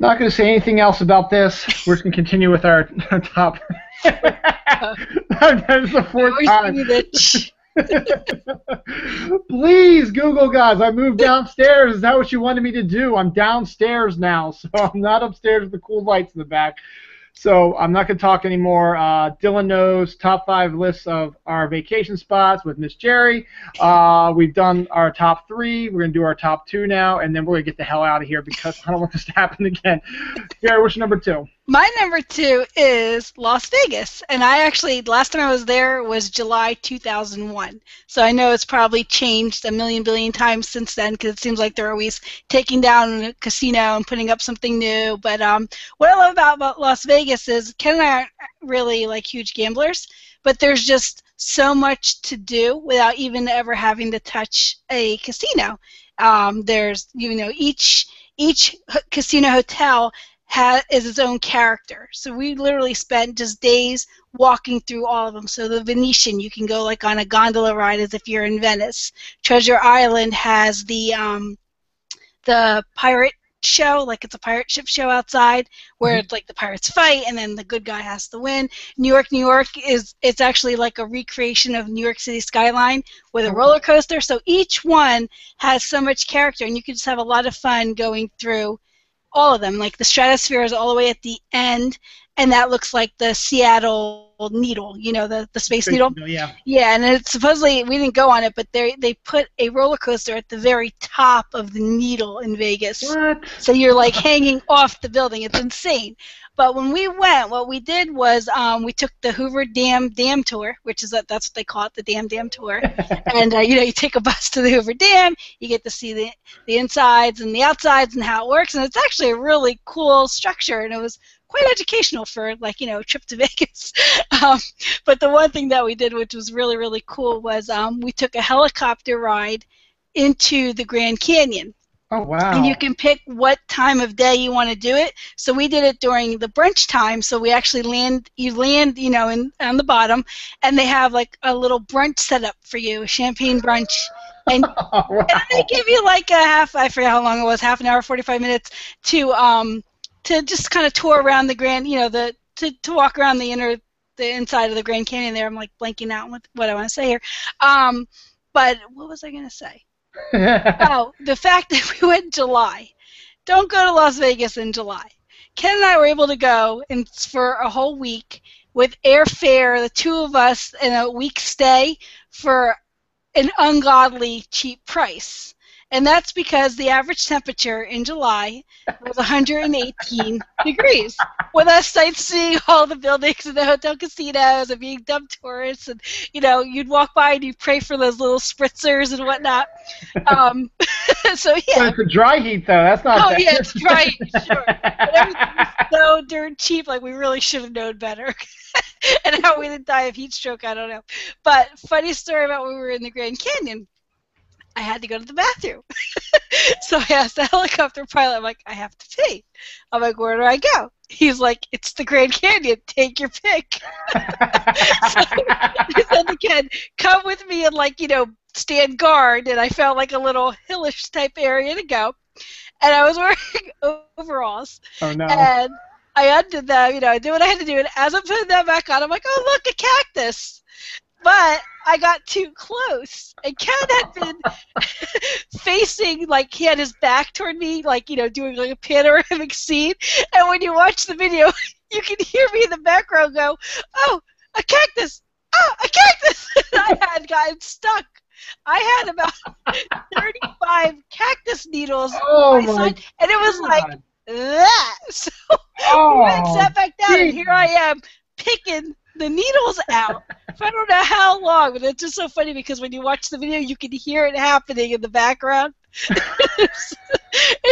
Not going to say anything else about this. We're just going to continue with our top. That's the fourth time. Please, Google Gods. I moved downstairs. Is that what you wanted me to do? I'm downstairs now, so I'm not upstairs with the cool lights in the back. So I'm not going to talk anymore. Dylan knows top 5 lists of our vacation spots with Miss Jerry. We've done our top 3. We're going to do our top 2 now, and then we're going to get the hell out of here because I don't want this to happen again. Jerry, what's your number 2? My number 2 is Las Vegas, and I actually, last time I was there was July 2001, so I know it's probably changed a million billion times since then because it seems like they're always taking down a casino and putting up something new, but what I love about Las Vegas is Ken and I aren't really like huge gamblers, but there's just so much to do without even ever having to touch a casino. There's, each casino hotel is its own character. So we literally spent just days walking through all of them. So the Venetian, you can go like on a gondola ride as if you're in Venice. Treasure Island has the pirate show, like it's a pirate ship show outside where it's like the pirates fight and then the good guy has to win. New York it's actually like a recreation of New York City skyline with a roller coaster. So each one has so much character and you can just have a lot of fun going through all of them. Like the Stratosphere is all the way at the end, and that looks like the Seattle Needle, the Space Needle. Yeah. Yeah, and it's supposedly, we didn't go on it, but they put a roller coaster at the very top of the Needle in Vegas. What? So you're like hanging off the building. It's insane. But when we went, what we did was we took the Hoover Dam tour, which is that's what they call it, the Dam tour. And you take a bus to the Hoover Dam, you get to see the insides and the outsides and how it works, and it's actually a really cool structure, and it was quite educational for a trip to Vegas. But the one thing that we did, which was really, really cool, was we took a helicopter ride into the Grand Canyon. Oh, wow. And you can pick what time of day you want to do it. So we did it during the brunch time. So we actually land on the bottom, and they have like a little brunch set up for you, a champagne brunch. And, wow. And they give you like I forget how long it was, half an hour, 45 minutes to just kind of tour around the Grand, to walk around the inside of the Grand Canyon there. I'm like blanking out what I want to say here. But what was I going to say? Oh, the fact that we went in July. Don't go to Las Vegas in July. Ken and I were able to go for a whole week with airfare, the two of us, and a week stay for an ungodly cheap price. And that's because the average temperature in July was 118 degrees. With us sightseeing all the buildings and the hotel casinos and being dumb tourists, and you'd walk by and you'd pray for those little spritzers and whatnot. So yeah. But it's a dry heat though. That's not. Oh yeah, it's dry heat, sure. But everything was so dirt cheap. Like we really should have known better. And how we didn't die of heat stroke, I don't know. But funny story about when we were in the Grand Canyon. I had to go to the bathroom. So I asked the helicopter pilot, I'm like, I have to pee. I'm like, where do I go? He's like, it's the Grand Canyon. Take your pick. So he said to Ken, come with me and stand guard. And I found like a little hillish type area to go. And I was wearing overalls. Oh, no. And I undid them, I did what I had to do. And as I'm putting that back on, I'm like, oh, look, a cactus. But I got too close, and Ken had been facing, like he had his back toward me, doing like a panoramic scene. And when you watch the video, you can hear me in the background go, "Oh, a cactus! Oh, a cactus!" And I had gotten stuck. I had about 35 cactus needles on my side, and it was like that. So we went and sat back down, and here I am picking the needles out for I don't know how long, but it's just so funny because when you watch the video, you can hear it happening in the background. It's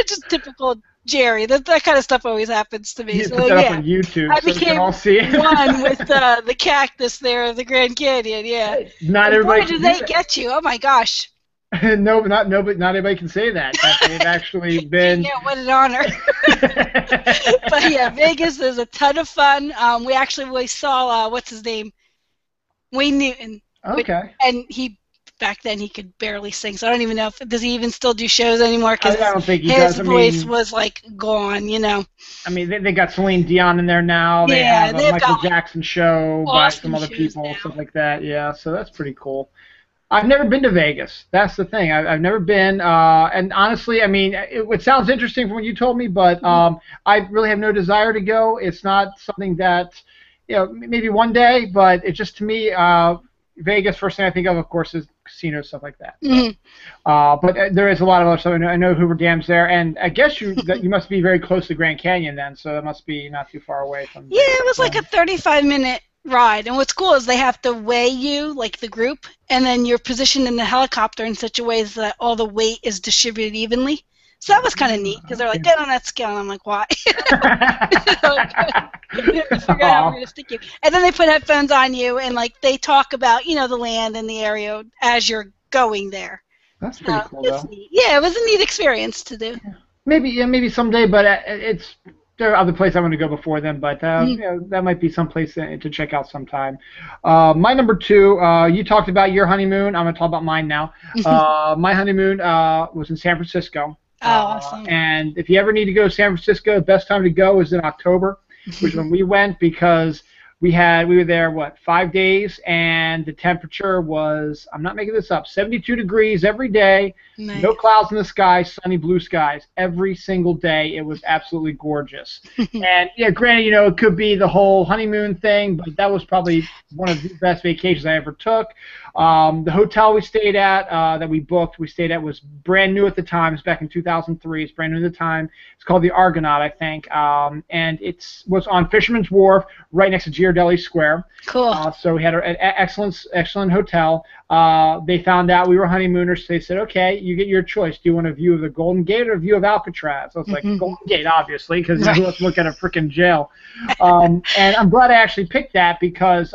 just typical Jerry. That kind of stuff always happens to me. You so put that yeah, up on YouTube I so we became can all see it. one with the cactus there of the Grand Canyon. Yeah. Not and everybody. boy, do they get you! Oh my gosh. No, not everybody can say that. They've actually been. Yeah, what an honor. But yeah, Vegas is a ton of fun. We saw what's his name, Wayne Newton. Okay. And he back then he could barely sing. So I don't even know if does he even still do shows anymore because I don't think he his does. I voice mean, was like gone, you know. they got Celine Dion in there now. They Yeah, have a they've Michael got like Jackson show by some awesome other shows people, now. stuff like that. Yeah, so that's pretty cool. I've never been to Vegas. That's the thing. I've never been. And honestly, I mean, it sounds interesting from what you told me, but I really have no desire to go. It's not something that, maybe one day, but it's just to me, Vegas, first thing I think of course, is casinos, stuff like that. So, Mm-hmm. but there is a lot of other stuff. I know Hoover Dam's there, and I guess you must be very close to Grand Canyon then, so that must be not too far away from Yeah, Vegas. it was like a 35-minute ride. And what's cool is they have to weigh you, like the group, and then you're positioned in the helicopter in such a way that all the weight is distributed evenly. So that was kind of neat because they're like, get on that scale. And I'm like, why? Figure out how we're going to stick you. And then they put headphones on you and like they talk about, the land and the area as you're going there. That's pretty cool, It's though. neat. Yeah, it was a neat experience to do. Maybe someday, but there are other places I want to go before then. But that might be some place to check out sometime. My number two, you talked about your honeymoon. I'm gonna talk about mine now. My honeymoon was in San Francisco. Oh, awesome. And if you ever need to go to San Francisco, the best time to go is in October, which is when we went because we were there 5 days, and the temperature was, I'm not making this up, 72 degrees every day. Nice. No clouds in the sky, sunny blue skies every single day. It was absolutely gorgeous. And yeah, granted, it could be the whole honeymoon thing, but that was probably one of the best vacations I ever took. The hotel we stayed at, that we stayed at was brand new at the time. It was back in 2003. It's brand new at the time. It's called the Argonaut, I think. And it was on Fisherman's Wharf, right next to Ghirardelli Square. Cool. So we had an excellent hotel. They found out we were honeymooners, so they said, okay, you get your choice. Do you want a view of the Golden Gate or a view of Alcatraz? I was like, Golden Gate, obviously, because who wants to look at a freaking jail? And I'm glad I actually picked that because,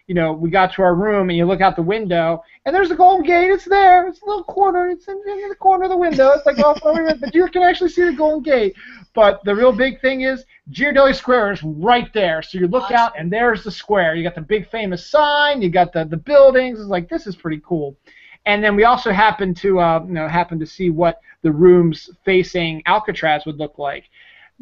we got to our room and you look out the window and there's the Golden Gate. It's there. It's a little corner. It's in the corner of the window. It's like, but you can actually see the Golden Gate. But the real big thing is Ghirardelli Square is right there. So you look out and there's the square. You got the big famous sign. You got the buildings. It's like, this is pretty cool. And then we also happened to see what the rooms facing Alcatraz would look like.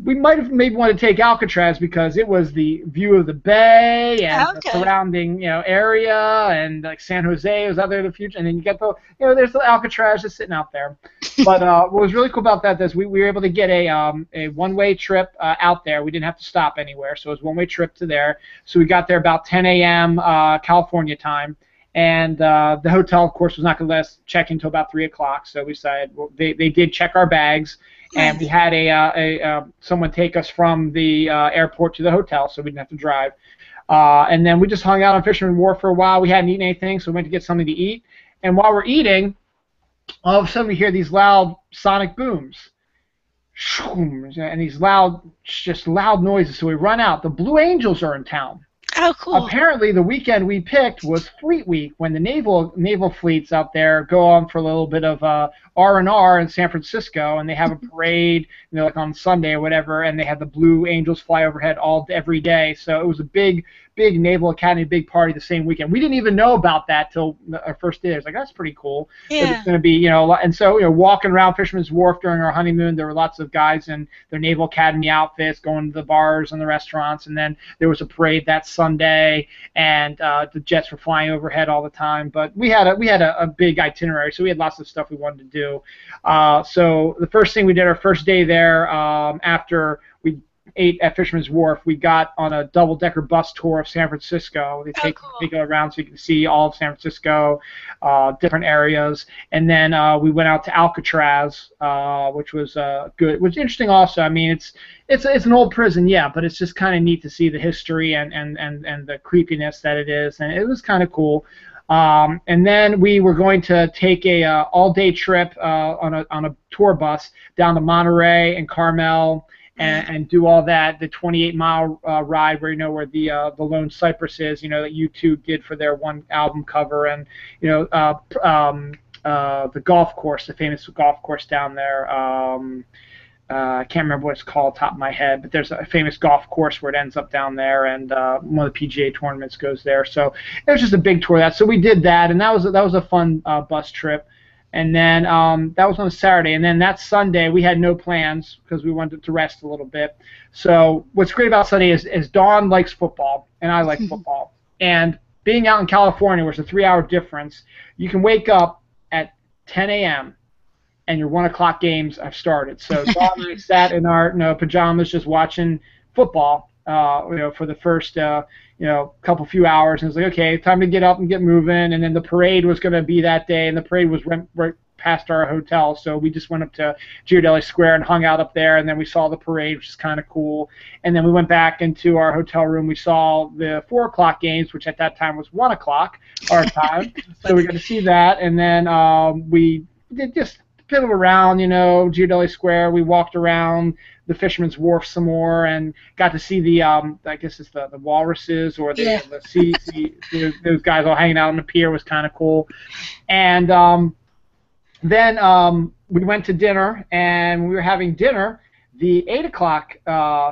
We might have maybe wanted to take Alcatraz because it was the view of the bay and the surrounding area, and like San Jose was out there in the future, and then you get there's the Alcatraz just sitting out there. But what was really cool about that is we were able to get a one-way trip out there. We didn't have to stop anywhere, so it was a one-way trip to there. So we got there about 10 a.m. California time. And the hotel, of course, was not going to let us check in until about 3 o'clock. So we decided they did check our bags, and we had someone take us from the airport to the hotel, so we didn't have to drive. And then we just hung out on Fisherman's Wharf for a while. We hadn't eaten anything, so we went to get something to eat. And while we're eating, all of a sudden we hear these loud sonic booms, and these loud noises. So we run out. The Blue Angels are in town. Oh, cool. Apparently, the weekend we picked was Fleet Week, when the naval fleets out there go on for a little bit of R&R in San Francisco, and they have a parade, like on Sunday or whatever, and they had the Blue Angels fly overhead every day. So it was a big Naval Academy, big party the same weekend. We didn't even know about that till our first day. I was like, that's pretty cool. Yeah. It's going to be, and so, walking around Fisherman's Wharf during our honeymoon, there were lots of guys in their Naval Academy outfits going to the bars and the restaurants, and then there was a parade that Sunday, and the jets were flying overhead all the time. But we had a big itinerary, so we had lots of stuff we wanted to do. So the first thing we did our first day there, after we ate at Fisherman's Wharf, we got on a double-decker bus tour of San Francisco. They take you around so you can see all of San Francisco, different areas, and then we went out to Alcatraz, which was good. Which was interesting also. I mean, it's an old prison, yeah, but it's just kind of neat to see the history and the creepiness that it is, and it was kind of cool. And then we were going to take a all-day trip on a tour bus down to Monterey and Carmel. And do all that, the 28-mile ride where the Lone Cypress is, that U2 did for their one album cover, and the golf course, the famous golf course down there. I can't remember what it's called top of my head, but there's a famous golf course where it ends up down there, and one of the PGA tournaments goes there. So it was just a big tour of that. So we did that, and that was a fun bus trip. And then that was on a Saturday, and then that Sunday we had no plans because we wanted to rest a little bit. So what's great about Sunday is Dawn likes football, and I like football. And being out in California, where it's a 3-hour difference, you can wake up at 10 a.m. and your 1 o'clock games have started. So Dawn and I sat in our pajamas just watching football, for the first couple few hours, and it was like, okay, time to get up and get moving. And then the parade was going to be that day, and the parade was right past our hotel, so we just went up to Ghirardelli Square and hung out up there, and then we saw the parade, which is kind of cool. And then we went back into our hotel room. We saw the 4 o'clock games, which at that time was 1 o'clock our time. So we got to see that, and then we did just piddle around, Ghirardelli Square. We walked around the Fisherman's Wharf some more and got to see the I guess it's the walruses or the those guys all hanging out on the pier. Was kind of cool. And then we went to dinner, and when we were having dinner, the 8 o'clock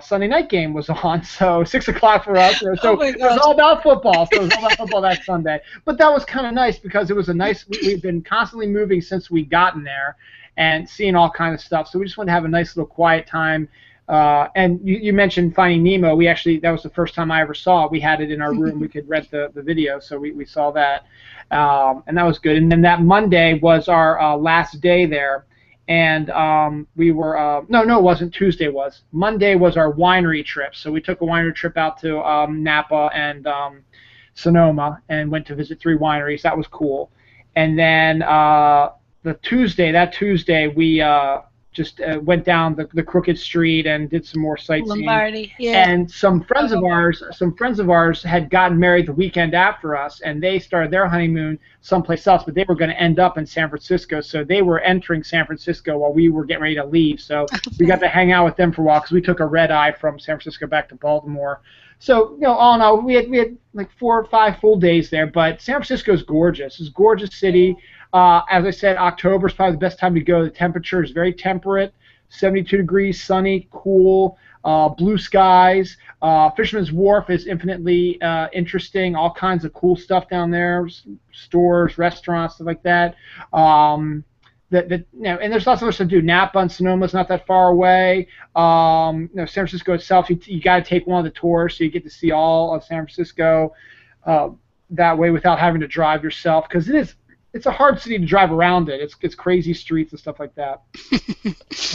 Sunday night game was on, so 6 o'clock for us. So it was all about football. So it was all about football that Sunday. But that was kind of nice because it was a nice. We've been constantly moving since we gotten there, and seeing all kind of stuff. So we just wanted to have a nice little quiet time. And you mentioned Finding Nemo. That was the first time I ever saw it. We had it in our room. We could rent the video, so we saw that. And that was good. And then that Monday was our last day there. And we were no, it wasn't. Tuesday was. Monday was our winery trip. So we took a winery trip out to Napa and Sonoma and went to visit 3 wineries. That was cool. And then that Tuesday we just went down the crooked street and did some more sightseeing. Lombardi, yeah. And some friends of ours had gotten married the weekend after us, and they started their honeymoon someplace else, but they were going to end up in San Francisco, so they were entering San Francisco while we were getting ready to leave. So we got to hang out with them for a while because we took a red eye from San Francisco back to Baltimore. So, all in all, we had like 4 or 5 full days there, but San Francisco is gorgeous. It's a gorgeous city. As I said, October is probably the best time to go. The temperature is very temperate, 72 degrees, sunny, cool, blue skies. Fisherman's Wharf is infinitely interesting. All kinds of cool stuff down there, stores, restaurants, stuff like that. And there's lots of stuff to do. Napa and Sonoma is not that far away. San Francisco itself, you got to take one of the tours, so you get to see all of San Francisco that way without having to drive yourself, because it's a hard city to drive around it. It's crazy streets and stuff like that.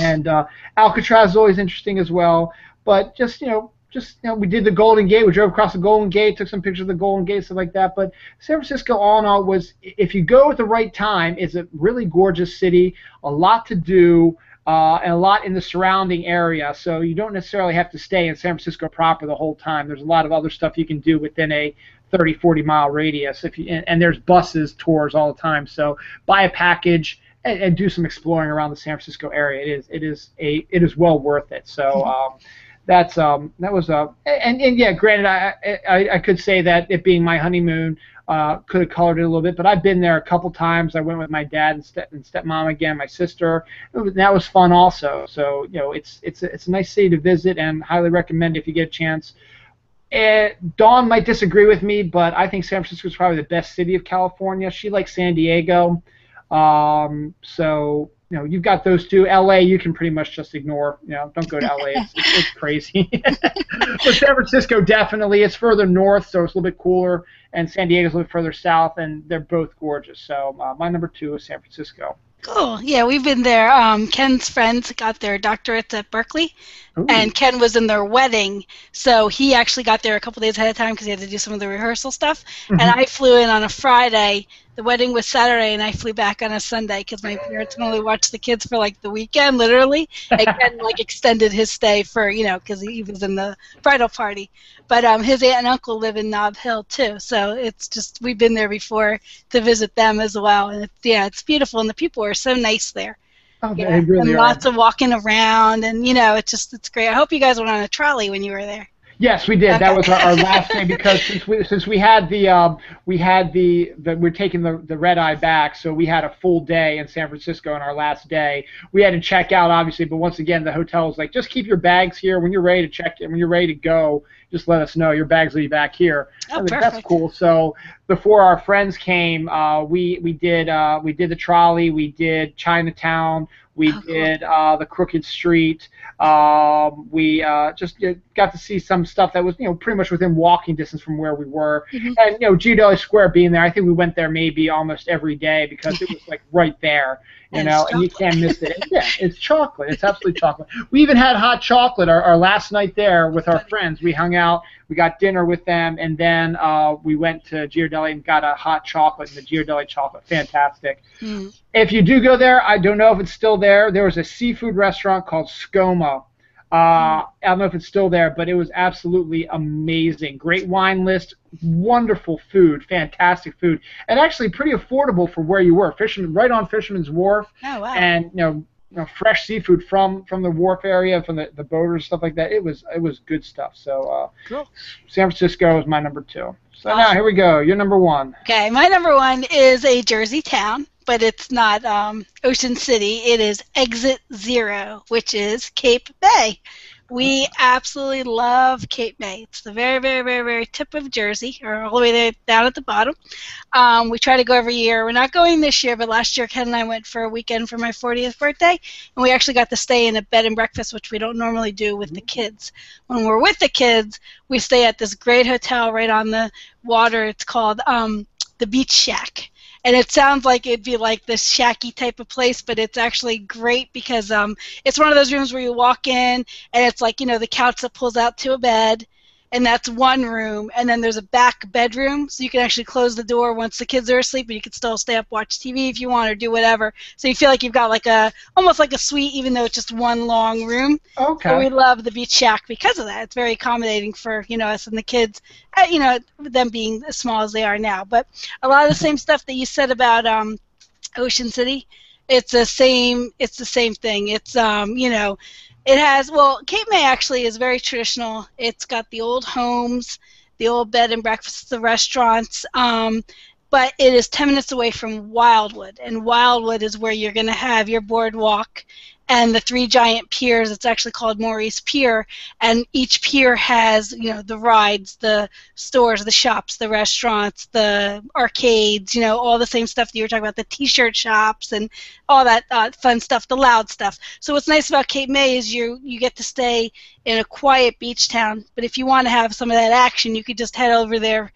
And Alcatraz is always interesting as well. But we did the Golden Gate. We drove across the Golden Gate, took some pictures of the Golden Gate, stuff like that. But San Francisco, all in all, was, if you go at the right time, is a really gorgeous city. A lot to do. And a lot in the surrounding area, so you don't necessarily have to stay in San Francisco proper the whole time. There's a lot of other stuff you can do within a 30, 40-mile radius, and there's tours all the time. So buy a package and do some exploring around the San Francisco area. It is well worth it. So that was granted, I could say that it being my honeymoon could have colored it a little bit, but I've been there a couple times. I went with my dad and stepmom again, my sister. That was fun also. So it's a nice city to visit, and highly recommend if you get a chance. Dawn might disagree with me, but I think San Francisco is probably the best city of California. She likes San Diego, so you've got those two. LA, you can pretty much just ignore. Don't go to LA. It's crazy. But San Francisco, definitely. It's further north, so it's a little bit cooler, and San Diego's a little bit further south, and they're both gorgeous. So my number 2 is San Francisco. Cool. Yeah, we've been there. Ken's friends got their doctorates at Berkeley, Ooh. And Ken was in their wedding, so he actually got there a couple days ahead of time because he had to do some of the rehearsal stuff. Mm-hmm. And I flew in on a Friday. The wedding was Saturday, and I flew back on a Sunday because my parents can only watch the kids for like the weekend, literally. And Ken extended his stay for because he was in the bridal party. But his aunt and uncle live in Nob Hill too, so it's just we've been there before to visit them as well, and it's beautiful, and the people are so nice there. Oh, yeah, they really and are. Lots of walking around, and it's great. I hope you guys went on a trolley when you were there. Yes, we did. That Okay. was our last day because since we had we're taking the red eye back, so we had a full day in San Francisco on our last day. We had to check out obviously, but once again the hotel was like, just keep your bags here. When you're ready to check when you're ready to go, just let us know. Your bags will be back here. I Oh, was like, that's perfect. cool. So before our friends came, we did the trolley, we did Chinatown, we Oh, cool. did the Crooked Street. We just got to see some stuff that was, pretty much within walking distance from where we were. Hmm. And, Geodeli Square being there, I think we went there maybe almost every day because it was like right there, And it's and you chocolate. can't miss it. And, yeah, it's chocolate. It's absolutely chocolate. We even had hot chocolate our last night there with our Funny. friends. We hung out, we got dinner with them, and then we went to Ghirardelli and got a hot chocolate, and the Ghirardelli chocolate, fantastic. Mm. If you do go there, I don't know if it's still there. There was a seafood restaurant called Skoma. I don't know if it's still there, but it was absolutely amazing. Great wine list, wonderful food, fantastic food, and actually pretty affordable for where you were. Fisherman, right on Fisherman's Wharf, Oh, wow. and fresh seafood from the wharf area, from the boaters, stuff like that. It was good stuff. So Cool. San Francisco is my number 2. So now Awesome. here we go. You're number 1. Okay, my number 1 is a Jersey town, but it's not Ocean City. It is Exit Zero, which is Cape May. We absolutely love Cape May. It's the very, very, very, very tip of Jersey, or all the way there down at the bottom. We try to go every year. We're not going this year, but last year Ken and I went for a weekend for my 40th birthday, and we actually got to stay in a bed and breakfast, which we don't normally do with the kids. When we're with the kids, we stay at this great hotel right on the water. It's called the Beach Shack. And it sounds like it'd be like this shacky type of place, but it's actually great because it's one of those rooms where you walk in and it's like, the couch that pulls out to a bed, and that's one room, and then there's a back bedroom, so you can actually close the door once the kids are asleep, but you can still stay up, watch TV if you want, or do whatever. So you feel like you've got like almost like a suite, even though it's just one long room. Okay. So we love the Beach Shack because of that. It's very accommodating for us and the kids, them being as small as they are now. But a lot of the same stuff that you said about Ocean City, it's the same. It's the same thing. It's it has, Cape May actually is very traditional. It's got the old homes, the old bed and breakfasts, the restaurants, but it is 10 minutes away from Wildwood, and Wildwood is where you're going to have your boardwalk and the 3 giant piers. It's actually called Maurice Pier, and each pier has, the rides, the stores, the shops, the restaurants, the arcades, all the same stuff that you were talking about, the T-shirt shops and all that fun stuff, the loud stuff. So what's nice about Cape May is you get to stay in a quiet beach town, but if you want to have some of that action, you could just head over there,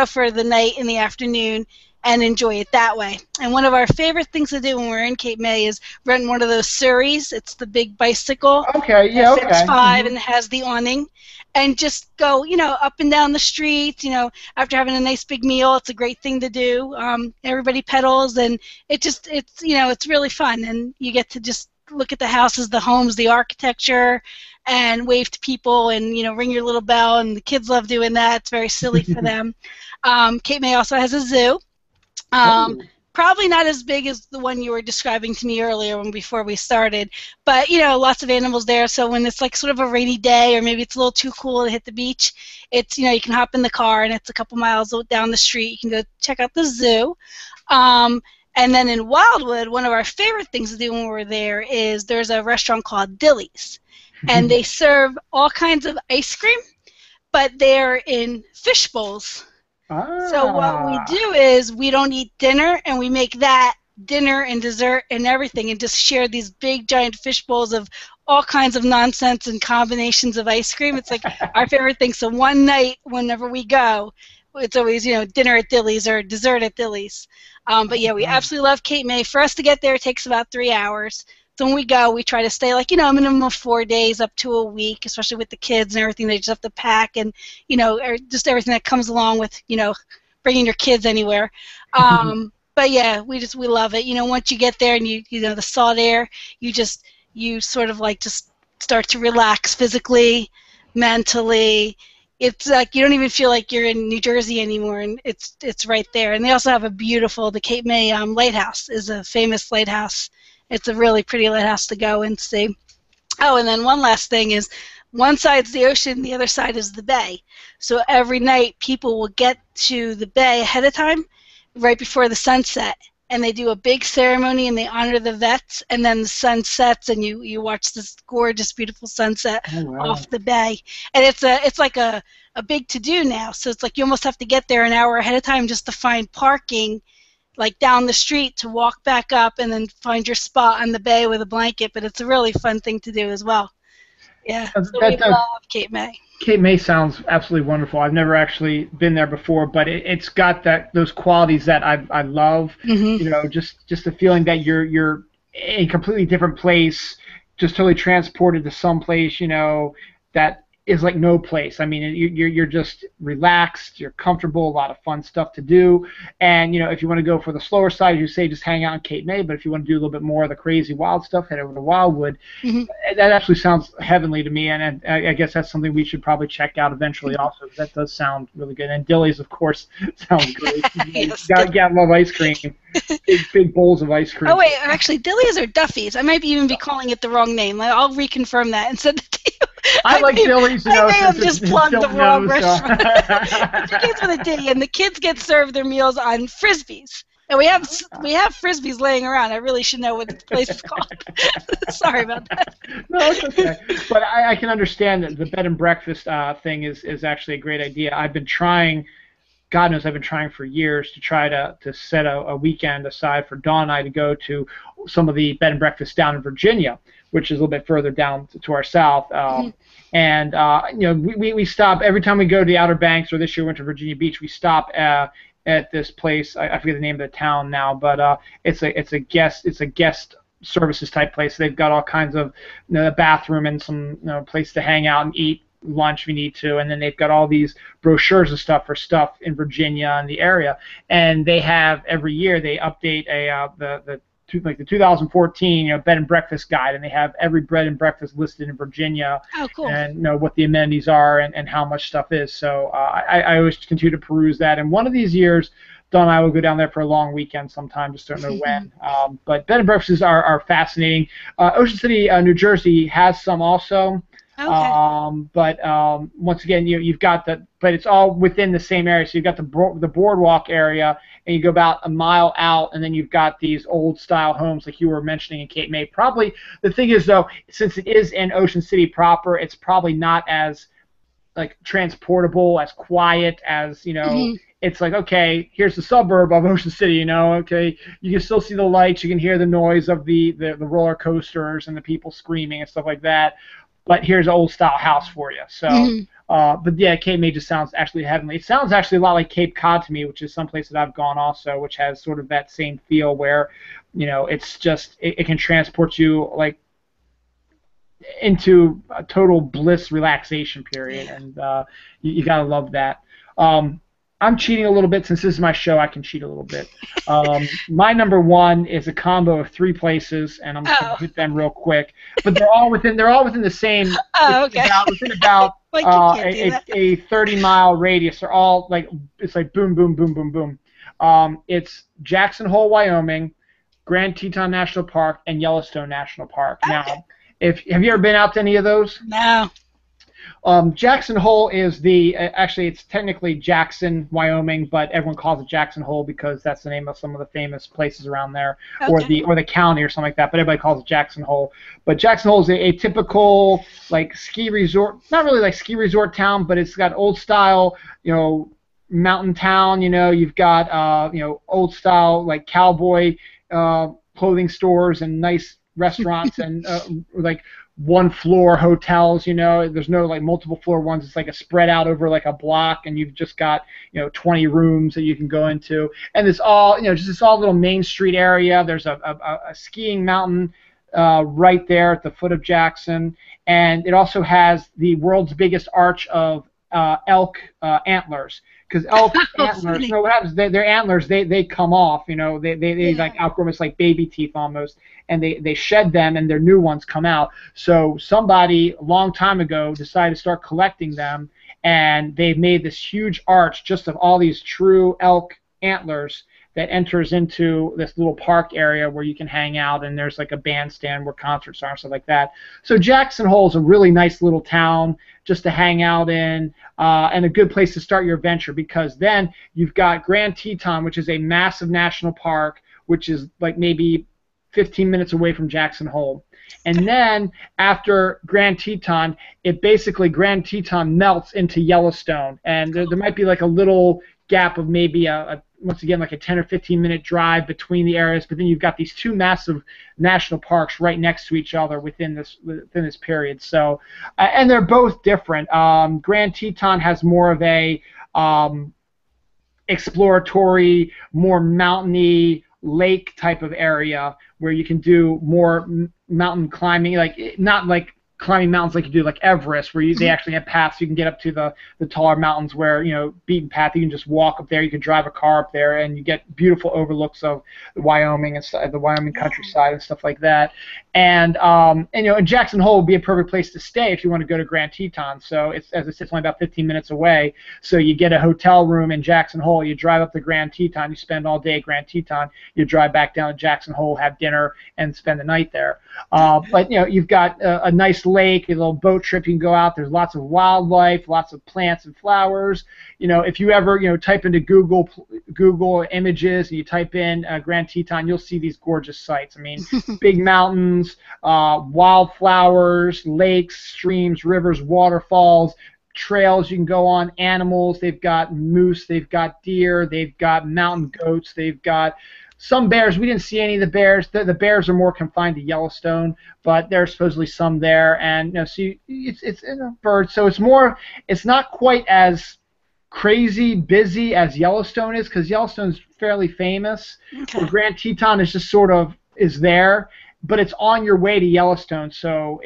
for the night in the afternoon and enjoy it that way. And one of our favorite things to do when we're in Cape May is rent one of those Surreys. It's the big bicycle. Okay, yeah, It fits okay. 5 and has the awning. And just go, up and down the street, after having a nice big meal. It's a great thing to do. Everybody pedals, and it's really fun. And you get to just look at the houses, the homes, the architecture, and wave to people and, ring your little bell. And the kids love doing that. It's very silly for them. Cape May also has a zoo. Oh. Probably not as big as the one you were describing to me earlier before we started, but lots of animals there. So when it's like sort of a rainy day, or maybe it's a little too cool to hit the beach, it's you can hop in the car and it's a couple miles down the street. You can go check out the zoo. And then in Wildwood, one of our favorite things to do when we're there is there's a restaurant called Dilly's, and they serve all kinds of ice cream, but they're in fish bowls. So what we do is we don't eat dinner, and we make that dinner and dessert and everything, and just share these big giant fish bowls of all kinds of nonsense and combinations of ice cream. It's like our favorite thing. So one night, whenever we go, it's always dinner at Dilly's or dessert at Dilly's. But yeah, we absolutely love Cape May. For us to get there, it takes about 3 hours. So when we go, we try to stay like, a minimum of 4 days up to a week, especially with the kids and everything. They just have to pack and, or just everything that comes along with, bringing your kids anywhere. But yeah, we love it. Once you get there and the salt air, you sort of like just start to relax physically, mentally. It's like you don't even feel like you're in New Jersey anymore, and it's right there. And they also have the Cape May Lighthouse is a famous lighthouse. It's a really pretty lighthouse to go and see. Oh, and then one last thing is one side's the ocean, the other side is the bay. So every night people will get to the bay ahead of time, right before the sunset, and they do a big ceremony and they honor the vets, and then the sun sets and you watch this gorgeous, beautiful sunset off the bay. And it's like a big to-do now. So it's like you almost have to get there an hour ahead of time just to find parking, like down the street, to walk back up and then find your spot on the bay with a blanket. But it's a really fun thing to do as well. Yeah, so we love Cape May. Cape May sounds absolutely wonderful. I've never actually been there before, but it's got those qualities that I love. Mm-hmm. You know, just the feeling that you're in a completely different place, just totally transported to some place, you know, that is like no place. I mean, you're just relaxed, you're comfortable, a lot of fun stuff to do. And, you know, if you want to go for the slower side, you say just hang out in Cape May, but if you want to do a little bit more of the crazy wild stuff, head over to Wildwood. Mm-hmm. That actually sounds heavenly to me, and I guess that's something we should probably check out eventually also, because that does sound really good. And Dilly's, of course, sounds great. Yes, gotta love ice cream. Big bowls of ice cream. Oh, wait, actually, Dilly's or Duffy's. I might even be calling it the wrong name. I'll reconfirm that and send it to you. I like Dilly's. I may have just plugged the wrong restaurant. It begins with a D, and the kids get served their meals on Frisbees. And we have Frisbees laying around. I really should know what the place is called. Sorry about that. No, it's okay. But I can understand that the bed and breakfast thing is actually a great idea. I've been trying, God knows I've been trying for years to try to set a weekend aside for Dawn and I to go to some of the bed and breakfasts down in Virginia, which is a little bit further down to our south. And, you know, we stop every time we go to the Outer Banks, or this year we went to Virginia Beach, we stop at this place. I forget the name of the town now, but it's a guest services type place. They've got all kinds of, you know, a bathroom and some, you know, place to hang out and eat lunch if you need to, and then they've got all these brochures and stuff for stuff in Virginia and the area. And they have every year they update the 2014, you know, bed and breakfast guide, and they have every bed and breakfast listed in Virginia. Oh, cool. And you know what the amenities are and how much stuff is. So I always continue to peruse that. And one of these years, Dawn and I will go down there for a long weekend sometime, just don't know when. But bed and breakfasts are fascinating. Ocean City, New Jersey has some also. Okay. But once again, you've got but it's all within the same area. So you've got the boardwalk area, and you go about a mile out, and then you've got these old style homes like you were mentioning in Cape May. Probably the thing is though, since it is in Ocean City proper, it's probably not as like transportable, as quiet as, you know. Mm-hmm. It's like, okay, here's the suburb of Ocean City, you know, okay, you can still see the lights, you can hear the noise of the roller coasters and the people screaming and stuff like that. But here's an old style house for you. So, but yeah, Cape May just sounds actually heavenly. It sounds actually a lot like Cape Cod to me, which is someplace that I've gone also, which has sort of that same feel where, you know, it's just it can transport you like into a total bliss relaxation period, and you gotta love that. I'm cheating a little bit since this is my show. I can cheat a little bit. My number one is a combo of 3 places, and I'm just going to hit them real quick. But they're all within the same. Oh, okay. Within about like a 30-mile radius. They're all like, it's like boom, boom, boom, boom, boom. It's Jackson Hole, Wyoming, Grand Teton National Park, and Yellowstone National Park. Okay. Now, have you ever been out to any of those? No. Jackson Hole is actually it's technically Jackson, Wyoming, but everyone calls it Jackson Hole because that's the name of some of the famous places around there, okay. or the county or something like that. But everybody calls it Jackson Hole. But Jackson Hole is a typical like ski resort, not really like ski resort town, but it's got old style, you know, mountain town. You know, you've got you know, old style like cowboy clothing stores and nice restaurants and like one-floor hotels, you know. There's no like multiple floor ones. It's like a spread out over like a block, and you've just got, you know, 20 rooms that you can go into. And it's all, you know, just this all little Main Street area. There's a skiing mountain right there at the foot of Jackson, and it also has the world's biggest arch of elk antlers. Because elk antlers, you know what happens? Their antlers, they come off, you know, they like outgrow, it's like baby teeth almost, and they shed them, and their new ones come out. So somebody a long time ago decided to start collecting them, and they've made this huge arch just of all these true elk antlers that enters into this little park area where you can hang out, and there's like a bandstand where concerts are and stuff like that. So Jackson Hole is a really nice little town just to hang out in, and a good place to start your adventure, because then you've got Grand Teton, which is a massive national park, which is like maybe 15 minutes away from Jackson Hole. And then after Grand Teton, Grand Teton melts into Yellowstone, and there might be like a little gap of maybe once again like a 10 or 15-minute drive between the areas, but then you've got these two massive national parks right next to each other within this period. So, and they're both different. Grand Teton has more of a exploratory, more mountainy lake type of area where you can do more mountain climbing, like not like climbing mountains like you do like Everest, where they actually have paths you can get up to the taller mountains where, beaten path, you can just walk up there, you can drive a car up there, and you get beautiful overlooks of the Wyoming and the Wyoming countryside and stuff like that. And Jackson Hole would be a perfect place to stay if you want to go to Grand Teton. So it's, as I said, it's only about 15 minutes away. So you get a hotel room in Jackson Hole, you drive up to Grand Teton, you spend all day at Grand Teton, you drive back down to Jackson Hole, have dinner, and spend the night there. But you've got a nice lake, a little boat trip you can go out. There's lots of wildlife, lots of plants and flowers. If you ever type into Google Images and you type in Grand Teton, you'll see these gorgeous sights. I mean, big mountains, wildflowers, lakes, streams, rivers, waterfalls, trails you can go on, animals. They've got moose, they've got deer, they've got mountain goats, they've got some bears. We didn't see any of the bears. The bears are more confined to Yellowstone, but there's supposedly some there. And it's birds, so it's not quite as crazy busy as Yellowstone is, because Yellowstone's fairly famous. Okay. Where Grand Teton is just sort of is there, but it's on your way to Yellowstone, so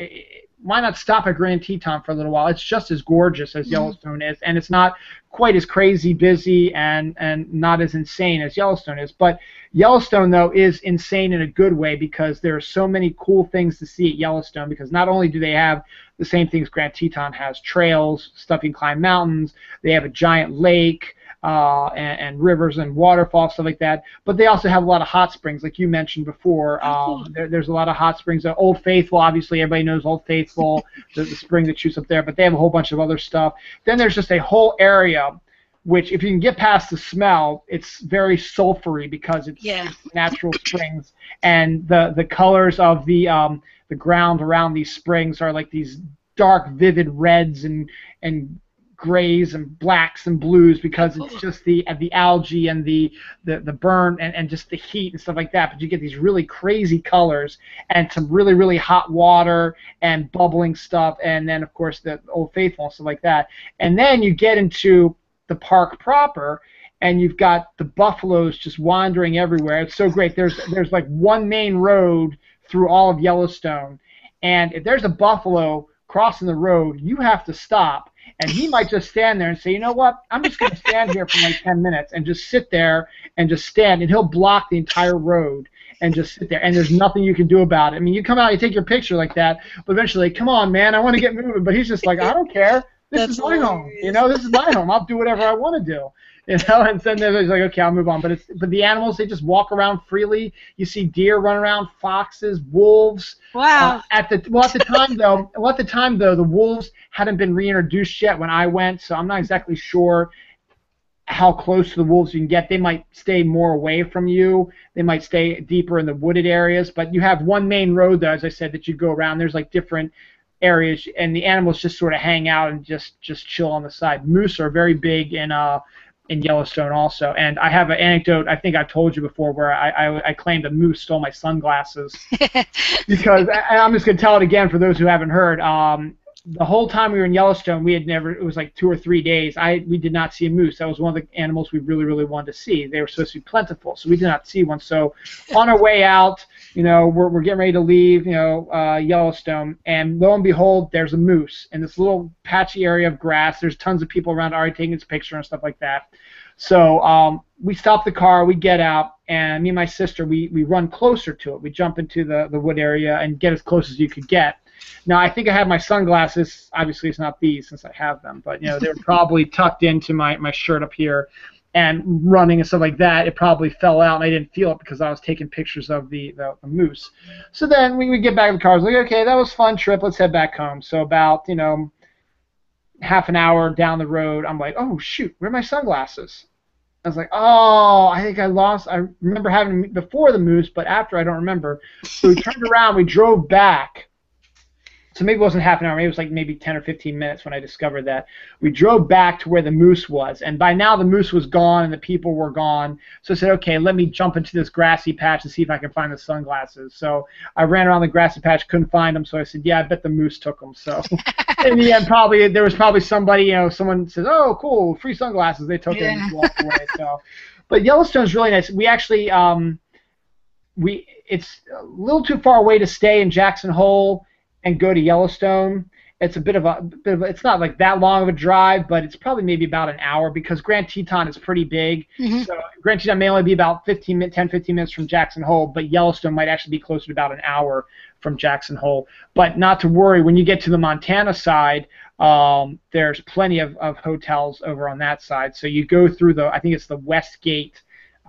why not stop at Grand Teton for a little while? It's just as gorgeous as Yellowstone is, and it's not quite as crazy busy and not as insane as Yellowstone is. But Yellowstone, though, is insane in a good way, because there are so many cool things to see at Yellowstone, because not only do they have the same things Grand Teton has, trails, stuff you can climb mountains, they have a giant lake, and rivers and waterfalls, stuff like that. But they also have a lot of hot springs, like you mentioned before. There's a lot of hot springs. Old Faithful, obviously, everybody knows Old Faithful, the spring that shoots up there. But they have a whole bunch of other stuff. Then there's just a whole area, which, if you can get past the smell, it's very sulfury, because it's natural springs, and the colors of the ground around these springs are like these dark, vivid reds and grays and blacks and blues, because it's just the algae and the burn and just the heat and stuff like that. But you get these really crazy colors and some really, really hot water and bubbling stuff, and then of course the Old Faithful and stuff like that. And then you get into the park proper, and you've got the buffaloes just wandering everywhere. It's so great. There's like one main road through all of Yellowstone, and if there's a buffalo crossing the road, you have to stop. And he might just stand there and say, you know what, I'm just going to stand here for like 10 minutes and just sit there and just stand, and he'll block the entire road and just sit there, and there's nothing you can do about it. I mean, you come out, you take your picture like that, but eventually, come on, man, I want to get moving. But he's just like, I don't care. This is my home. This is my home. I'll do whatever I want to do. And then he's like, okay, I'll move on. But the animals, they just walk around freely. You see deer run around, foxes, wolves. Wow. At the time though, the wolves hadn't been reintroduced yet when I went, so I'm not exactly sure how close to the wolves you can get. They might stay more away from you. They might stay deeper in the wooded areas. But you have one main road, though, as I said, that you go around. There's like different areas, and the animals just sort of hang out and just chill on the side. Moose are very big in Yellowstone also. And I have an anecdote, I think I told you before, where I claimed a moose stole my sunglasses. Because, and I'm just going to tell it again for those who haven't heard, the whole time we were in Yellowstone, it was like 2 or 3 days, we did not see a moose. That was one of the animals we really, really wanted to see. They were supposed to be plentiful, so we did not see one. So on our way out, we're getting ready to leave, Yellowstone, and lo and behold, there's a moose in this little patchy area of grass. There's tons of people around already taking its picture and stuff like that. So we stop the car, we get out, and me and my sister, we run closer to it. We jump into the wood area and get as close as you could get. Now, I think I have my sunglasses. Obviously, it's not these since I have them, but they were probably tucked into my shirt up here. and running and stuff like that, it probably fell out, and I didn't feel it because I was taking pictures of the moose. So then we get back in the car. I was like, okay, that was a fun trip. Let's head back home. So about, half an hour down the road, I'm like, oh, shoot, where are my sunglasses? I was like, oh, I think I lost. I remember having them before the moose, but after I don't remember. So we turned around, we drove back. So maybe it wasn't half an hour, maybe it was like maybe 10 or 15 minutes when I discovered that. We drove back to where the moose was, and by now the moose was gone and the people were gone. So I said, okay, let me jump into this grassy patch and see if I can find the sunglasses. So I ran around the grassy patch, couldn't find them, so I said, yeah, I bet the moose took them. So in the end, there was probably somebody, someone says, oh, cool, free sunglasses. They took it and just walked away. So, but Yellowstone's really nice. We actually, it's a little too far away to stay in Jackson Hole and go to Yellowstone. It's it's not like that long of a drive, but it's probably maybe about an hour because Grand Teton is pretty big. Mm-hmm. So Grand Teton may only be about 10, 15 minutes from Jackson Hole, but Yellowstone might actually be closer to about an hour from Jackson Hole. But not to worry, when you get to the Montana side, there's plenty of hotels over on that side. So you go through I think it's the West Gate,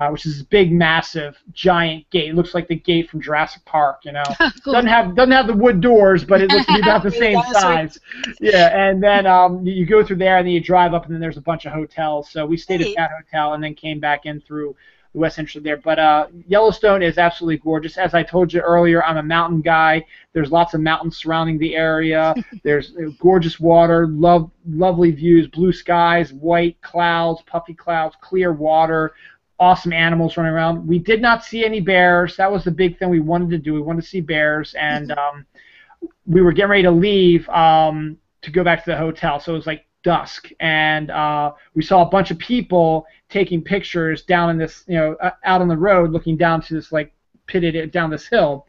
which is this big, massive, giant gate. It looks like the gate from Jurassic Park, Cool. Doesn't have the wood doors, but it looks to be about the same size. Yeah, and then you go through there, and then you drive up, and then there's a bunch of hotels. So we stayed at that hotel and then came back in through the west entrance there. But Yellowstone is absolutely gorgeous. As I told you earlier, I'm a mountain guy. There's lots of mountains surrounding the area. There's gorgeous water, lovely views, blue skies, white clouds, puffy clouds, clear water, awesome animals running around. We did not see any bears. That was the big thing we wanted to do. We wanted to see bears, and we were getting ready to leave to go back to the hotel. So it was like dusk, and we saw a bunch of people taking pictures down in this, out on the road, looking down to this like pitted down this hill.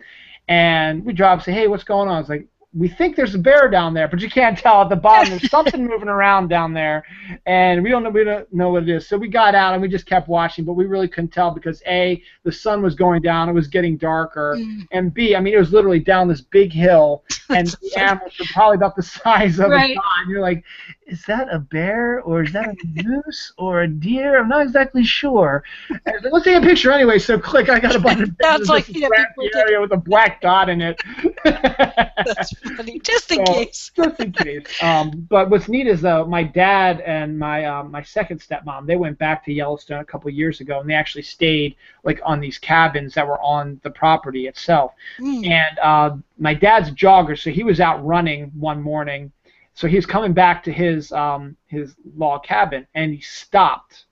And we drive and say, hey, what's going on? I was like, we think there's a bear down there, but you can't tell at the bottom. There's something moving around down there, and we don't know what it is. So we got out and we just kept watching, but we really couldn't tell because A, the sun was going down, it was getting darker, and B, I mean, it was literally down this big hill, and the animals were probably about the size of a dime. You're like, is that a bear or is that a moose or a deer? I'm not exactly sure. And so let's take a picture anyway. So click, I got a bunch of pictures of this area with a black dot in it. That's funny, just in case. Just in case. But what's neat is my dad and my second stepmom, they went back to Yellowstone a couple years ago, and they actually stayed like on these cabins that were on the property itself. And my dad's a jogger, so he was out running one morning. So he was coming back to his log cabin, and he stopped.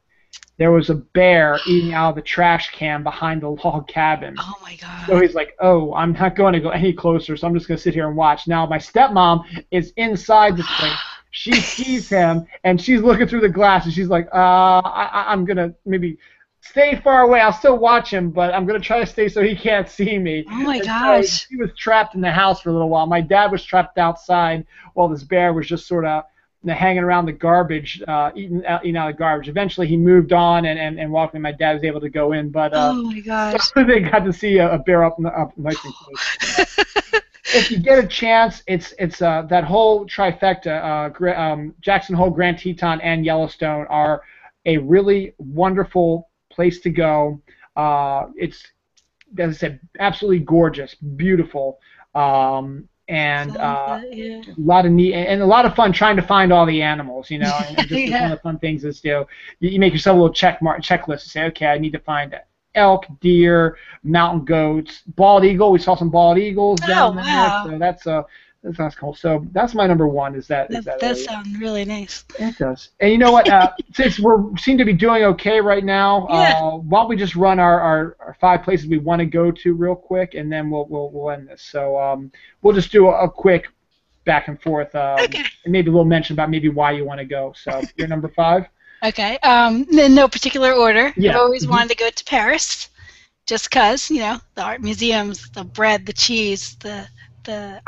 There was a bear eating out of the trash can behind the log cabin. Oh, my God. So he's like, oh, I'm not going to go any closer, so I'm just going to sit here and watch. Now, my stepmom is inside the place. She sees him, and she's looking through the glass, and she's like, I'm going to maybe stay far away. I'll still watch him, but I'm going to try to stay so he can't see me. Oh, my gosh. So he was trapped in the house for a little while. My dad was trapped outside while this bear was just sort of hanging around the garbage, eating out the garbage. Eventually, he moved on and walked in. My dad was able to go in, but oh my gosh, so they got to see a bear up nice and close. If you get a chance, it's that whole trifecta, Jackson Hole, Grand Teton, and Yellowstone are a really wonderful place to go. It's, as I said, absolutely gorgeous, beautiful. And a lot of neat and a lot of fun trying to find all the animals, and just one of the fun things is you make yourself a little checklist and say, okay, I need to find elk, deer, mountain goats, bald eagle. We saw some bald eagles down there, so that's cool. So that's my number one. That does sound really nice. It does. And you know what? Since we seem to be doing okay right now, why don't we just run our 5 places we want to go to real quick, and then we'll end this. So we'll just do a quick back and forth, and maybe a little mention about maybe why you want to go. So you're number 5. Okay. In no particular order. Yeah. I've always wanted to go to Paris, just 'cause the art museums, the bread, the cheese, the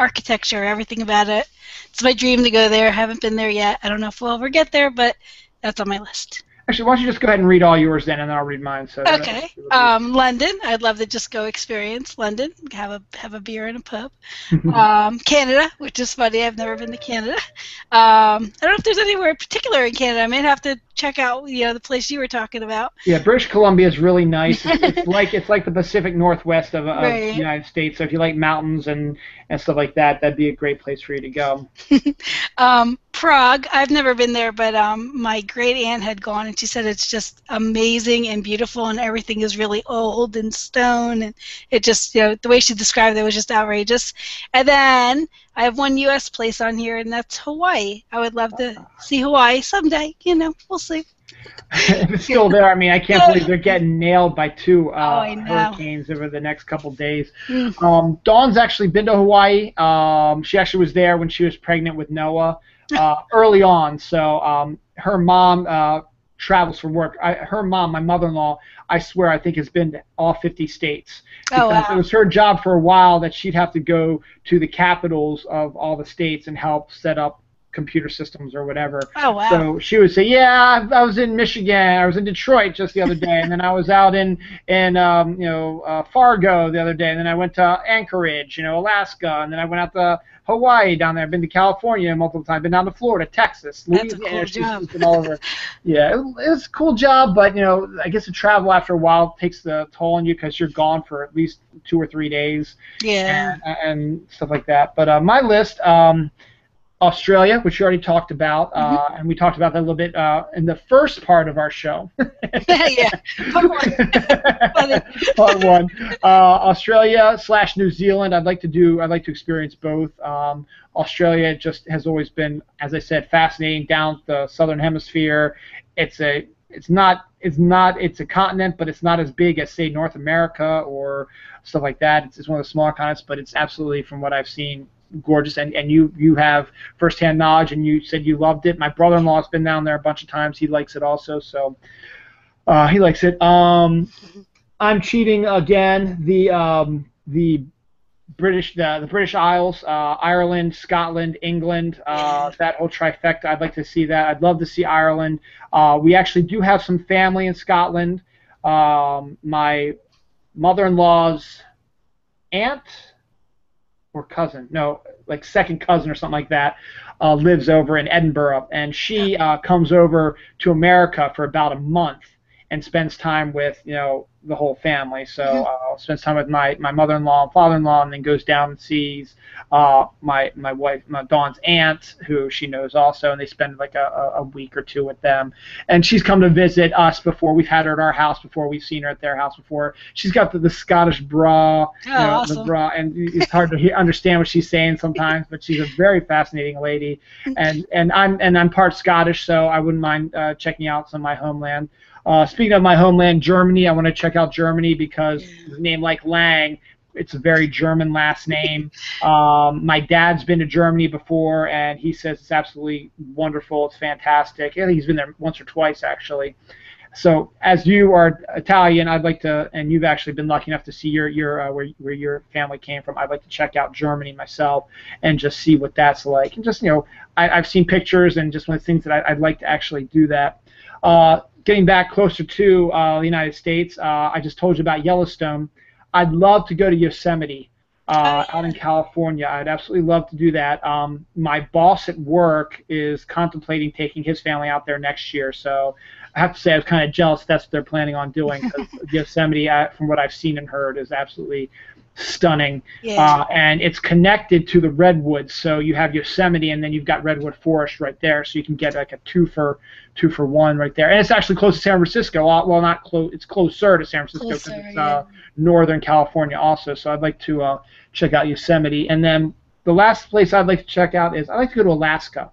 architecture, everything about it. It's my dream to go there. I haven't been there yet. I don't know if we'll ever get there, but that's on my list. Actually, why don't you just go ahead and read all yours then, and then I'll read mine. So Okay. London. I'd love to just go experience London. Have a beer in a pub. Canada, which is funny. I've never been to Canada. I don't know if there's anywhere in particular in Canada. I may have to check out, the place you were talking about. Yeah, British Columbia is really nice. It's like the Pacific Northwest of Right. the United States. So if you like mountains and stuff like that, that'd be a great place for you to go. Prague. I've never been there, but my great aunt had gone, and she said it's just amazing and beautiful, and everything is really old and stone, and it just, the way she described it was just outrageous. And then I have one U.S. place on here, and that's Hawaii. I would love to see Hawaii someday. We'll see. If it's still there, I mean, I can't believe they're getting nailed by two I know. hurricanes over the next couple days. Dawn's actually been to Hawaii. She actually was there when she was pregnant with Noah early on. So her mom travels for work. Her mom, my mother-in-law, I swear, I think has been to all 50 states. Because it was her job for a while that she'd have to go to the capitals of all the states and help set up computer systems or whatever. Oh, wow. So she would say, yeah, I was in Michigan, I was in Detroit just the other day, and then I was out in Fargo the other day, and then I went to Anchorage, Alaska, and then I went out to Hawaii down there. I've been to California multiple times. I've been down to Florida, Texas, Louisiana. That's a cool job. She's been all over. Yeah, it's a cool job, but I guess the travel after a while takes the toll on you because you're gone for at least 2 or 3 days. Yeah. And stuff like that. But my list. Australia, which you already talked about, and we talked about that a little bit in the first part of our show. Yeah, part one. Part one. Australia / New Zealand. I'd like to experience both. Australia just has always been, as I said, fascinating down the southern hemisphere. It's a continent, but it's not as big as, say, North America or stuff like that. It's one of the smaller continents, but it's absolutely, from what I've seen, gorgeous. And you have firsthand knowledge, and you said you loved it. My brother-in-law has been down there a bunch of times. He likes it also, so he likes it. I'm cheating again. The British Isles, Ireland, Scotland, England, that whole trifecta. I'd like to see that. I'd love to see Ireland. We actually do have some family in Scotland. My mother-in-law's aunt or cousin, no, like second cousin or something like that, lives over in Edinburgh, and she comes over to America for about a month and spends time with the whole family. So spends time with my mother-in-law and father-in-law, and then goes down and sees my wife, Dawn's aunt, who she knows also, and they spend like a week or two with them. And she's come to visit us before. We've had her at our house before. We've seen her at their house before. She's got the Scottish bra, awesome. the bra, and it's hard to understand what she's saying sometimes, but she's a very fascinating lady. And I'm part Scottish, so I wouldn't mind checking out some of my homeland. Speaking of my homeland, Germany, I want to check out Germany because a name like Lang, it's a very German last name. My dad's been to Germany before, and he says it's absolutely wonderful. It's fantastic. I think he's been there once or twice, actually. So as you are Italian, I'd like to, and you've actually been lucky enough to see where your family came from. I'd like to check out Germany myself and just see what that's like. And just I've seen pictures, and just one of the things that I'd like to actually do that. Getting back closer to the United States, I just told you about Yellowstone. I'd love to go to Yosemite out in California. I'd absolutely love to do that. My boss at work is contemplating taking his family out there next year, so I have to say I was kind of jealous that's what they're planning on doing, because Yosemite, from what I've seen and heard, is absolutely stunning. Yeah. And it's connected to the redwoods, so you have Yosemite and then you've got redwood forest right there, so you can get like a two for one right there. And it's actually close to San Francisco. Well, not close, it's closer to San Francisco because it's Northern California also, so I'd like to check out Yosemite. And then the last place I'd like to check out is I'd like to go to Alaska.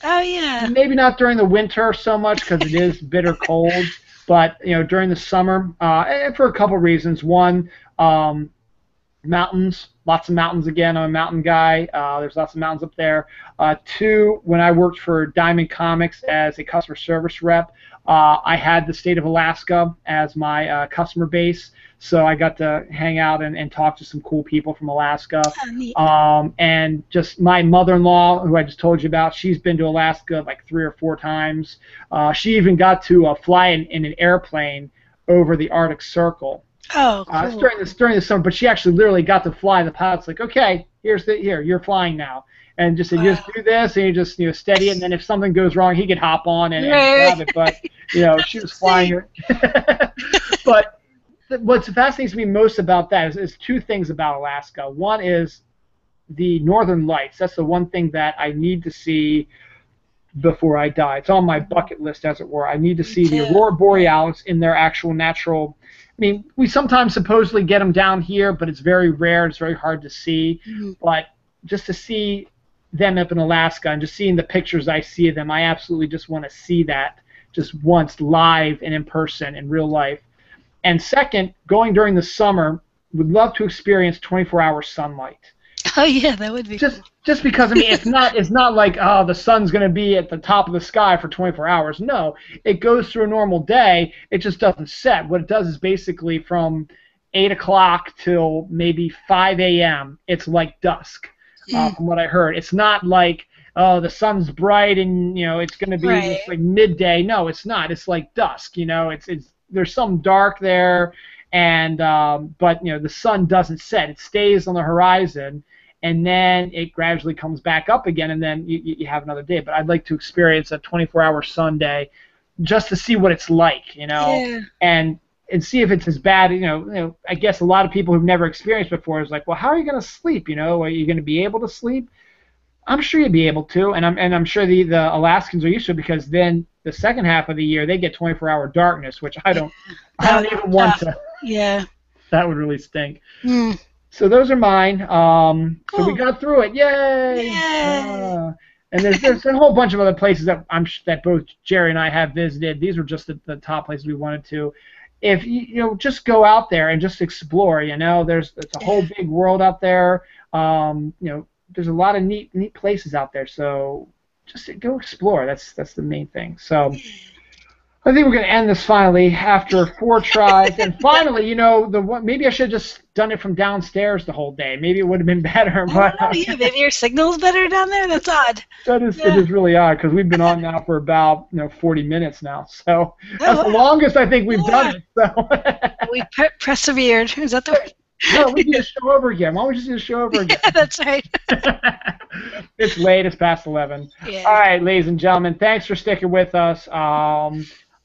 Oh, yeah. Maybe not during the winter so much because it is bitter cold, but during the summer, and for a couple reasons. One, Mountains, lots of mountains again. I'm a mountain guy. There's lots of mountains up there. Two, when I worked for Diamond Comics as a customer service rep, I had the state of Alaska as my customer base. So I got to hang out and talk to some cool people from Alaska. Oh, neat. And just my mother-in-law, who I just told you about, she's been to Alaska like 3 or 4 times. She even got to fly in an airplane over the Arctic Circle. Oh, cool. It's during the summer, but she actually literally got to fly. The pilot's like, okay, you're flying now, and just said, you just do this, and you just steady it, and then if something goes wrong, he could hop on and grab it. But she was flying it. But what's fascinating to me most about that is 2 things about Alaska. One is the Northern Lights. That's the one thing that I need to see before I die. It's on my bucket list, as it were. I need to see the Aurora Borealis in their actual natural. I mean, we sometimes supposedly get them down here, but it's very rare. It's very hard to see. Mm-hmm. But just to see them up in Alaska and just seeing the pictures I see of them, I absolutely just want to see that just once live and in person in real life. And second, going during the summer, would love to experience 24-hour sunlight. Oh yeah, that would be just because it's not like the sun's going to be at the top of the sky for 24 hours. No, it goes through a normal day. It just doesn't set. What it does is basically from 8 o'clock till maybe 5 a.m. it's like dusk. From what I heard, it's not like the sun's bright and it's going to be just like midday. No, it's not. It's like dusk. It's there's some dark there, and but the sun doesn't set. It stays on the horizon. And then it gradually comes back up again, and then you have another day. But I'd like to experience a 24-hour sun day just to see what it's like, and see if it's as bad. I guess a lot of people who've never experienced before is like, well, how are you going to sleep? Are you going to be able to sleep? I'm sure you'd be able to, and I'm sure the Alaskans are used to it, because then the second half of the year they get 24-hour darkness, which I don't even want to. Yeah. That would really stink. So those are mine. So we got through it. Yay! And there's a whole bunch of other places that both Jerry and I have visited. These were just the top places we wanted to. If just go out there and just explore. It's a whole big world out there. There's a lot of neat places out there. So just go explore. That's the main thing. So I think we're going to end this finally after 4 tries. And finally, maybe I should have just done it from downstairs the whole day. Maybe it would have been better. But maybe your signal's better down there. That's odd. It is really odd, because we've been on now for about 40 minutes now. So that's the longest I think we've done it. So we persevered. Is that the word? No, we need to show over again. Why don't we just do the show over again? Yeah, that's right. It's late. It's past 11. Yeah. All right, ladies and gentlemen, thanks for sticking with us.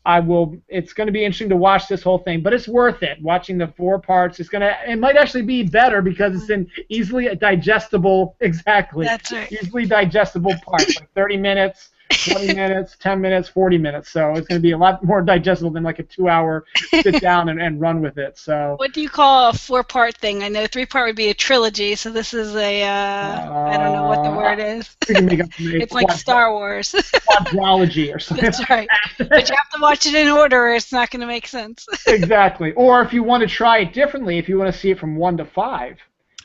It's going to be interesting to watch this whole thing, but it's worth it. Watching the 4 parts, it might actually be better because it's in easily digestible. Exactly. That's right. Easily digestible parts, like 30 minutes, 20 minutes, 10 minutes, 40 minutes. So it's going to be a lot more digestible than like a 2-hour sit down and run with it. So. What do you call a 4-part thing? I know 3-part would be a trilogy, so this is a I don't know what the word is. We can make up it's like Star Wars. Quadrology or something. That's right. But you have to watch it in order, or it's not going to make sense. Exactly. Or if you want to try it differently, if you want to see it from 1 to 5.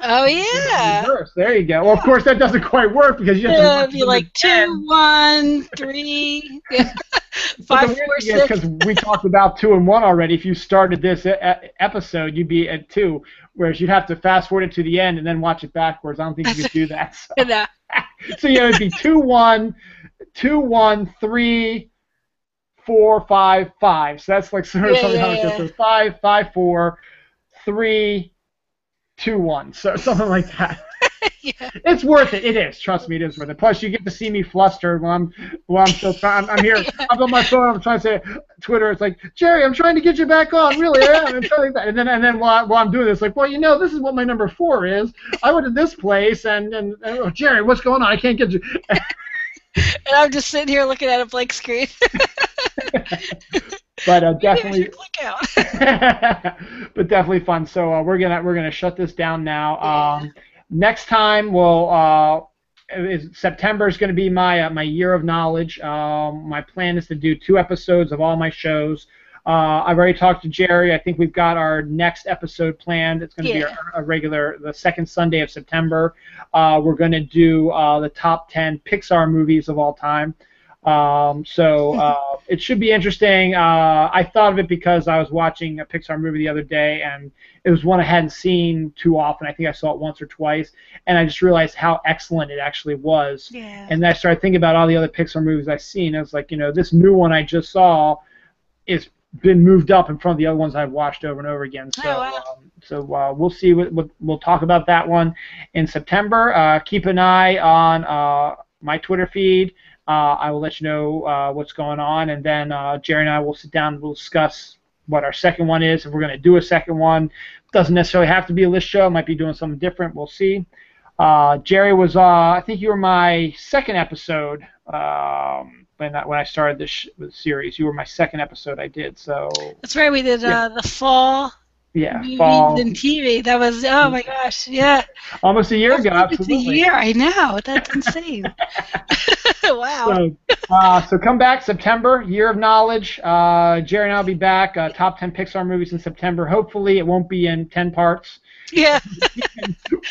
Oh yeah. There you go. Well, of course that doesn't quite work because you have to. Be like 2, 1, 3, 5, 4, 6. Because we talked about 2 and 1 already. If you started this episode, you'd be at 2, whereas you'd have to fast forward it to the end and then watch it backwards. I don't think you could do that. So, no. So it'd be 2, 1, 2, 1, 3, 4, 5, 5. So that's like sort of something how it goes. So 5, 5, 4, 3. 2, 1, so something like that. Yeah. It's worth it. It is. Trust me, it is worth it. Plus, you get to see me flustered while I'm still trying. I'm here. I'm on my phone. I'm trying to say Twitter. It's like, Jerry, I'm trying to get you back on. Really, I am. Like that. And then while I'm doing this, like, well, this is what my number 4 is. I went to this place, and oh, Jerry, what's going on? I can't get you. And I'm just sitting here looking at a blank screen. But definitely, click out. But definitely fun. So we're gonna shut this down now. Next time, September is going to be my year of knowledge. My plan is to do 2 episodes of all my shows. I've already talked to Jerry. I think we've got our next episode planned. It's going to be Yeah. a regular, the second Sunday of September. We're going to do the top 10 Pixar movies of all time. It should be interesting. I thought of it because I was watching a Pixar movie the other day, and it was one I hadn't seen too often. I think I saw it once or twice, and I just realized how excellent it actually was. Yeah. And then I started thinking about all the other Pixar movies I've seen. I was like, this new one I just saw is been moved up in front of the other ones I've watched over and over again. So, we'll see. We'll talk about that one in September. Keep an eye on my Twitter feed. I will let you know what's going on, and then Jerry and I will sit down and we'll discuss what our second one is. If we're going to do a second one, doesn't necessarily have to be a list show. Might be doing something different. We'll see. Jerry was, I think you were my second episode when I started this series. You were my second episode I did. So that's right. We did the fall. Yeah, fall and TV. That was my gosh, yeah. Almost a year ago, absolutely. It's a year, I know. That's insane. Wow. So come back September, Year of Knowledge. Jerry and I'll be back. Top 10 Pixar movies in September. Hopefully, it won't be in 10 parts. Yeah.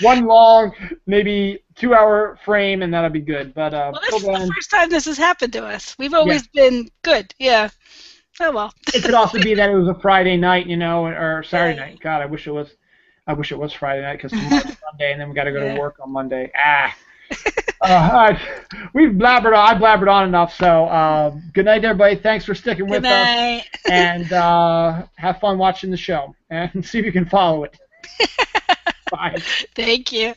One long, maybe 2-hour frame, and that'll be good. But this is the first time this has happened to us. We've always been good. Yeah. Oh well. It could also be that it was a Friday night, or Saturday night. God, I wish it was Friday night because tomorrow's Sunday, and then we got to go to work on Monday. We've blabbered on. I blabbered on enough. So good night, everybody. Thanks for sticking with us, and have fun watching the show, and see if you can follow it. Bye. Thank you.